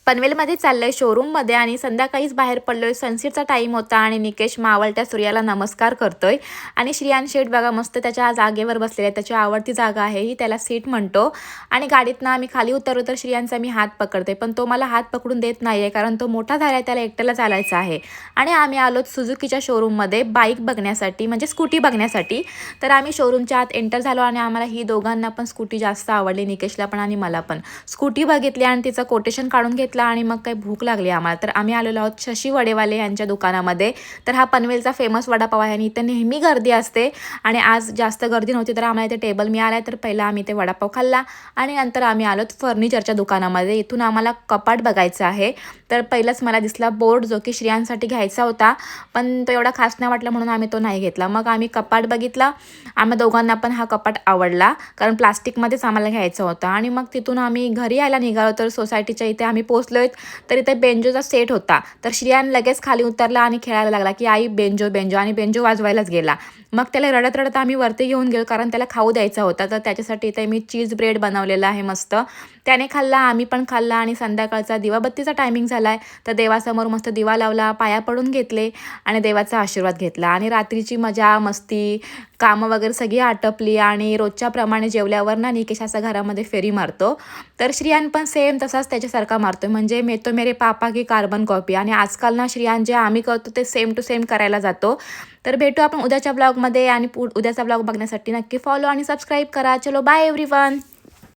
पनवेलमध्ये चाललोय शोरूममध्ये आणि संध्याकाळीच बाहेर पडलोय. सनसेटचा टाईम होता आणि निकेश मावळत्या सूर्याला नमस्कार करतोय आणि श्रियान शेठ बघा मस्त त्याच्या जागेवर बसलेला आहे. त्याची आवडती जागा आहे ही, त्याला सीट म्हणतो. आणि गाडीतनं आम्ही खाली उतरलो तर श्रियांचा मी हात पकडते, पण तो मला हात पकडून देत नाहीये कारण तो मोठा झालाय, त्याला एकट्याला चालायचं आहे. आणि आम्ही आलो सुझुकीच्या शोरूममध्ये बाईक बघण्यासाठी, म्हणजे स्कूटी बघण्यासाठी. तर आम्ही शोरूमच्या आत एंटर झालो आणि आम्हाला ही दोघांना पण स्कूटी जास्त आवडली, निकेशला पण आणि मला पण. स्कूटी बघितली आणि तिचं कोटेशन काढून घेतलं आणि मग काही भूक लागली आम्हाला. तर आम्ही आलेलो आहोत शशी वडेवाले यांच्या दुकानामध्ये. तर हा पनवेलचा फेमस वडापाव आहे आणि इथं नेहमी गर्दी असते आणि आज जास्त गर्दी नव्हती तर आम्हाला इथे टेबल मिळाला. तर पहिला आम्ही ते वडापाव खाल्ला आणि नंतर आम्ही आलो फर्निचरच्या दुकानामध्ये. इथून आम्हाला कपाट बघायचं आहे. तर पहिलंच मला दिसला बोर्ड, जो की श्रियांसाठी घ्यायचा होता, पण तो एवढा खास नाही वाटला म्हणून आम्ही तो नाही घेतला. मग आम्ही कपाट बघितला. आम्हा दोघांना पण हा कपाट आवडला कारण प्लास्टिकमध्येच आम्हाला घ्यायचं होतं. आणि मग तिथून आम्ही घरी यायला निघालो तर सोसायटीच्या इथे आम्ही पोहोचलोय. तर इथे बेंजोचा सेट होता. तर श्रियान लगेच खाली उतरला आणि खेळायला लागला की आई बेंजो बेंजो, आणि बेंजो वाजवायलाच गेला. मग त्याला रडत रडत आम्ही वरती घेऊन गेलो कारण त्याला खाऊ द्यायचा होता. तर त्याच्यासाठी इथे मी चीज ब्रेड बनवलेला आहे मस्त, त्याने खाल्ला, आम्ही पण खाल्ला. आणि संध्याकाळचा दिवाबत्तीचा टायमिंग झाला आहे तर देवासमोर मस्त दिवा लावला, पाया पडून घेतले आणि देवाचा आशीर्वाद घेतला. आणि रात्रीची मजा मस्ती कामं वगैरे सगळी आटपली आणि रोजच्याप्रमाणे जेवल्यावर ना निकेश असा घरामध्ये फेरी मारतो. तर श्रियान पण सेम तसाच त्याच्यासारखा मारतो, म्हणजे मैं तो मेरे पापा की कार्बन कॉपी. आणि आजकाल ना श्रियान जे आम्ही करतो ते सेम टू सेम करायला जातो. तर भेटू आपण उद्याच्या ब्लॉगमध्ये आणि उद्याचा ब्लॉग बघण्यासाठी नक्की फॉलो आणि सबस्क्राईब करा. चलो बाय एव्हरीवन.